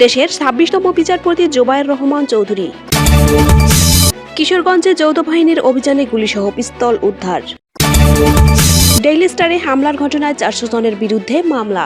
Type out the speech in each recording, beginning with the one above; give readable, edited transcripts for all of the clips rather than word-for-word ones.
দেশের ২৬তম বিচারপতি জোবায়ের রহমান চৌধুরী। কিশোরগঞ্জে যৌথ বাহিনীর অভিযানে গুলিসহ পিস্তল উদ্ধার। ডেইলি স্টারে হামলার ঘটনায় ৪০০ জনের বিরুদ্ধে মামলা।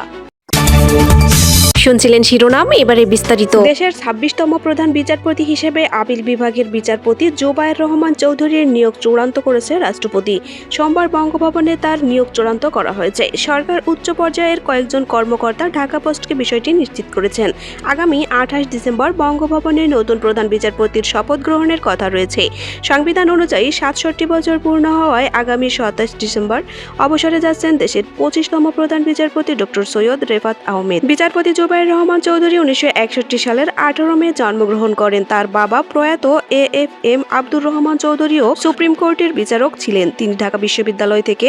শুনছিলেন শিরোনাম, এবারে বিস্তারিত। দেশের ২৬তম প্রধান বিচারপতি হিসেবে আপিল বিভাগের বিচারপতি জোবায়ের রহমান চৌধুরীর নিয়োগ চূড়ান্ত করেছে রাষ্ট্রপতি। সোমবার বঙ্গভবনে তার নিয়োগ চূড়ান্ত করা হয়েছে। সরকার উচ্চ পর্যায়ের কয়েকজন কর্মকর্তা ঢাকা পোস্টকে বিষয়টি নিশ্চিত করেছেন। আগামী ২৮ ডিসেম্বর বঙ্গভবনে নতুন প্রধান বিচারপতির শপথ গ্রহণের কথা রয়েছে। সংবিধান অনুযায়ী ৬৭ বছর পূর্ণ হওয়ায় আগামী ২৭ ডিসেম্বর অবসরে যাচ্ছেন দেশের ২৫তম প্রধান বিচারপতি ডক্টর সৈয়দ রেফাত আহমেদ। বিচারপতি জোবায়ের রহমান চৌধুরী ১৯৬১ সালের ১৮ মে জন্মগ্রহণ করেন। তার বাবা প্রয়াত AFM আব্দুর রহমান চৌধুরীও সুপ্রিম কোর্টের বিচারক ছিলেন। তিনি ঢাকা বিশ্ববিদ্যালয় থেকে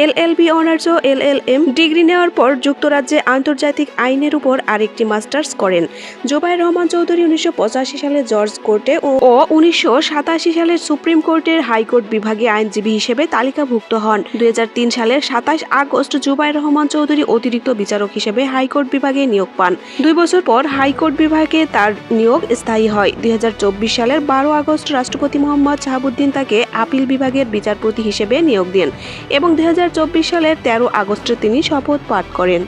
LLB অনার্স ও LLM ডিগ্রি নেওয়ার পর যুক্তরাজ্যে আন্তর্জাতিক আইনের উপর আরেকটি মাস্টার্স করেন। জোবায়ের রহমান চৌধুরী ১৯৮৫ সালে জর্জ কোর্টে ও ১৯৮৭ সালের সুপ্রিম কোর্টের হাইকোর্ট বিভাগে আইনজীবী হিসেবে তালিকাভুক্ত হন। ২০০৩ সালের ২৭ আগস্ট জোবায়ের রহমান চৌধুরী অতিরিক্ত বিচারক হিসেবে হাইকোর্ট বিভাগে নিয়োগ পান। ২ বছর পর হাইকোর্ট বিভাগে তার নিয়োগ স্থায়ী হয়। ২০২৪ সালের ১২ আগস্ট রাষ্ট্রপতি মোহাম্মদ শাহাবুদ্দিন তাকে আপিল বিভাগের বিচারপতি হিসেবে নিয়োগ দেন এবং ২০২৪ সালের ১৩ আগস্টে তিনি শপথ পাঠ করেন।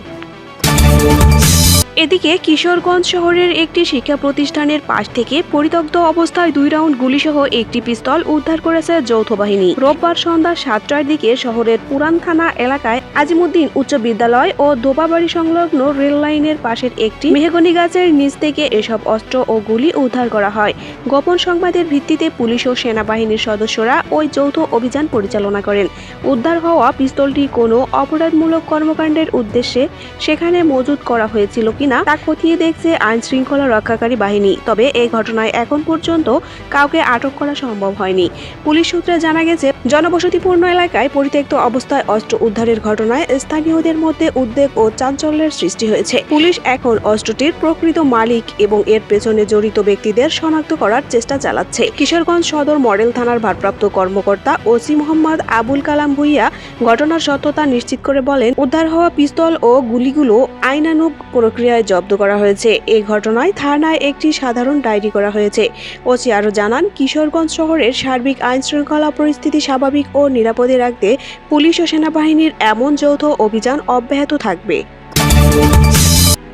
এদিকে কিশোরগঞ্জ শহরের একটি শিক্ষা প্রতিষ্ঠানের পাশ থেকে পরিত্যক্ত অবস্থায় ২ রাউন্ড গুলিসহ একটি পিস্তল উদ্ধার করেছে যৌথ বাহিনী। রোববার সন্ধ্যা ৭টার দিকে শহরের পুরান থানা এলাকায় আজিমুদ্দিন উচ্চ বিদ্যালয় ও দোবাবাড়ি সংলগ্ন রেল লাইনের পাশের একটি মেহগনি গাছের নিচ থেকে এসব অস্ত্র ও গুলি উদ্ধার করা হয়। গোপন সংবাদের ভিত্তিতে পুলিশ ও সেনাবাহিনীর সদস্যরা ওই যৌথ অভিযান পরিচালনা করেন। উদ্ধার হওয়া পিস্তলটি কোনো অপরাধমূলক কর্মকাণ্ডের উদ্দেশ্যে সেখানে মজুত করা হয়েছিল কিনা তা খতিয়ে দেখছে আইন শৃঙ্খলা রক্ষাকারী বাহিনী। তবে এই ঘটনায় এখন পর্যন্ত কাউকে আটক করা সম্ভব হয়নি। পুলিশ সূত্রে জানা গেছে, জনবসতিপূর্ণ এলাকায় পরিত্যক্ত অবস্থায় অস্ত্র উদ্ধারের ঘটনায় স্থানীয়দের মধ্যে উদ্বেগ ও চাঞ্চল্যের সৃষ্টি হয়েছে। পুলিশ এখন অস্ত্রটির প্রকৃত মালিক এবং এর পেছনে জড়িত ব্যক্তিদের শনাক্ত করার চেষ্টা চালাচ্ছে। কিশোরগঞ্জ সদর মডেল থানার ভারপ্রাপ্ত কর্মকর্তা ওসি মোহাম্মদ আবুল কালাম ভুইয়া ঘটনার সত্যতা নিশ্চিত করে বলেন, উদ্ধার হওয়া পিস্তল ও গুলিগুলো আইনানুগ প্রক্রিয়ায় জব্দ করা হয়েছে। এই ঘটনায় থানায় একটি সাধারণ ডায়েরি করা হয়েছে। ওসি আরও জানান, কিশোরগঞ্জ শহরের সার্বিক আইন শৃঙ্খলা পরিস্থিতি স্বাভাবিক ও নিরাপদে রাখতে পুলিশ ও সেনাবাহিনীর এমন যৌথ অভিযান অব্যাহত থাকবে।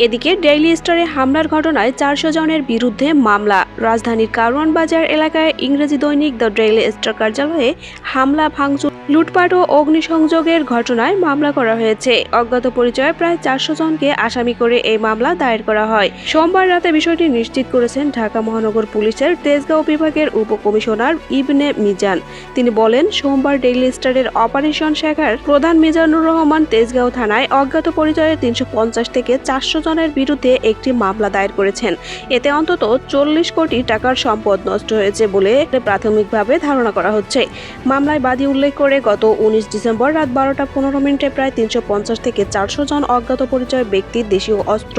এদিকে ডেইলি স্টারে হামলার ঘটনায় ৪০০ জনের বিরুদ্ধে মামলা। রাজধানীর কারওয়ান বাজার এলাকায় ইংরেজি দৈনিক দ্য ডেইলি স্টার কার্যালয়ে হামলা, ভাঙচুর, লুটপাট ও অগ্নিসংযোগের ঘটনায় মামলা করা হয়েছে। অজ্ঞাত পরিচয়ে প্রায় ৪০০ জনকে আসামি করে এই মামলা দায়ের করা হয়। সোমবার রাতে বিষয়টি নিশ্চিত করেছেন ঢাকা মহানগর পুলিশের তেজগাঁও বিভাগের উপকমিশনার ইবনে মিজান। তিনি বলেন, সোমবার ডেইলি স্টারের অপারেশন শাখার প্রধান মিজানুর রহমান তেজগাঁও থানায় অজ্ঞাত পরিচয়ে ৩৫০ থেকে ৪০০ জনের বিরুদ্ধে একটি মামলা দায়ের করেছেন। এতে অন্তত ৪০ কোটি টাকার সম্পদ নষ্ট হয়েছে বলে প্রাথমিকভাবে ধারণা করা হচ্ছে। মামলায় বাদী উল্লেখ করে গত ১৯ ডিসেম্বর রাত ১২টা ১৫ মিনিটে প্রায় ৩৫০ থেকে ৪০০ জন অজ্ঞাত পরিচয় ব্যক্তি দেশীয় অস্ত্র,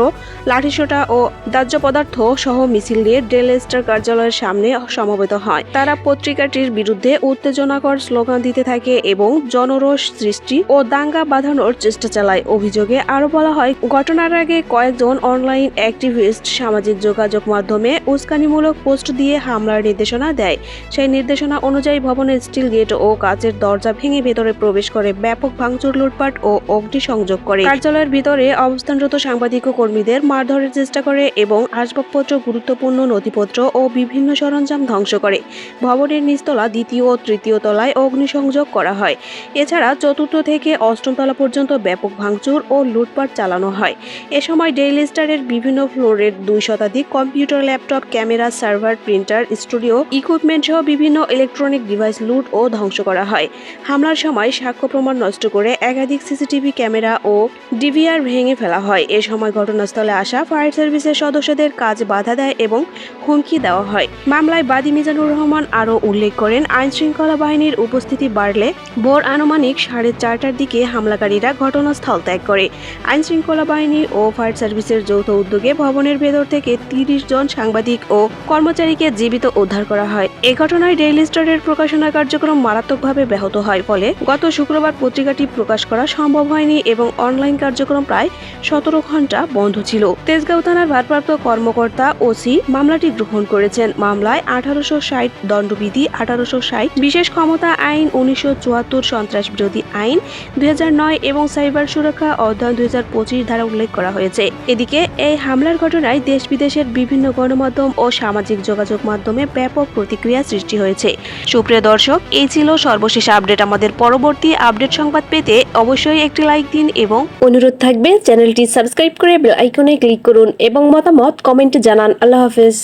লাঠিসোঁটা ও দাহ্য পদার্থ সহ মিছিল নিয়ে ডেইলি স্টার কার্যালয়ের সামনে সমবেত হয়। তারা পত্রিকাটির বিরুদ্ধে উত্তেজনাকর স্লোগান দিতে থাকে এবং জনরোষ সৃষ্টি ও দাঙ্গা বাঁধানোর চেষ্টা চালায়। অভিযোগে আরও বলা হয়, ঘটনার আগে কয়েকজন অনলাইন অ্যাক্টিভিস্ট সামাজিক যোগাযোগ মাধ্যমে উস্কানিমূলক পোস্ট দিয়ে হামলার নির্দেশনা দেয়। সেই নির্দেশনা অনুযায়ী ভবনের স্টিল গেট ও কাচের দরজা ভেঙে ভেতরে প্রবেশ করে ব্যাপক ভাঙচুর, লুটপাট ও অগ্নিসংযোগ করে। কার্যালয়ের ভিতরে অবস্থানরত সাংবাদিক ও কর্মীদের মারধরের চেষ্টা করে এবং আসবাবপত্র, গুরুত্বপূর্ণ নথিপত্র ও বিভিন্ন সরঞ্জাম ধ্বংস করে। ভবনের নিচতলা, দ্বিতীয় ও তৃতীয় তলায় অগ্নিসংযোগ করা হয়। এছাড়া চতুর্থ থেকে অষ্টম তলা পর্যন্ত ব্যাপক ভাঙচুর ও লুটপাট চালানো হয়। এ সময় ডেইলি স্টারের বিভিন্ন ফ্লোরের ২ শতাধিক computer, laptop, camera, server, printer, studio equipment সহ বিভিন্ন ইলেকট্রনিক ডিভাইস লুট ও ধ্বংস করা হয়। হামলার সময় সাক্ষ্য প্রমাণ নষ্ট করে একাধিক সিসিটিভি ক্যামেরা ও ডিভিআর ভেঙে ফেলা হয়। এ সময় ঘটনাস্থলে আসা ফায়ার সার্ভিসের সদস্যদের কাজ বাধা দেয় এবং হুমকি দেওয়া হয়। মামলায় বাদী মিজানুর রহমান আরও উল্লেখ করেন, আইন শৃঙ্খলা বাহিনীর উপস্থিতি বাড়লে ভোর আনুমানিক ৪:৩০টার দিকে হামলাকারীরা ঘটনাস্থল ত্যাগ করে। আইন শৃঙ্খলা বাহিনী ও ফায়ার ফায়ার সার্ভিসের যৌথ উদ্যোগে ভবনের ভেতর থেকে ৩০ জন সাংবাদিক ও কর্মচারীকে জীবিত উদ্ধার করা হয়। এ ঘটনায় ডেইলি স্টারের প্রকাশনা কার্যক্রম মারাত্মকভাবে ব্যাহত হয়, ফলে গত শুক্রবার পত্রিকাটি প্রকাশ করা সম্ভব হয়নি এবং অনলাইন কার্যক্রম প্রায় ১৭ ঘন্টা বন্ধ ছিল। তেজগাঁও থানার ভারপ্রাপ্ত কর্মকর্তা ওসি মামলাটি গ্রহণ করেছেন। মামলায় ১৮৬০ দণ্ডবিধি, ১৮৬০ বিশেষ ক্ষমতা আইন, ১৯৭৪ সন্ত্রাস বিরোধী আইন ২০০৯ এবং সাইবার সুরক্ষা অধ্যায়ন ২০২৫ ধারা উল্লেখ করা হয়েছে। এদিকে এই হামলার ঘটনায় দেশ বিদেশের বিভিন্ন গণমাধ্যম ও সামাজিক যোগাযোগ মাধ্যমে ব্যাপক প্রতিক্রিয়া সৃষ্টি হয়েছে। সুপ্রিয় দর্শক, এই ছিল সর্বশেষ আপডেট। আমাদের পরবর্তী আপডেট সংবাদ পেতে অবশ্যই একটি লাইক দিন এবং অনুরোধ থাকবে চ্যানেলটি সাবস্ক্রাইব করে বেল আইকনে ক্লিক করুন এবং মতামত কমেন্টে জানান। আল্লাহ হাফেজ।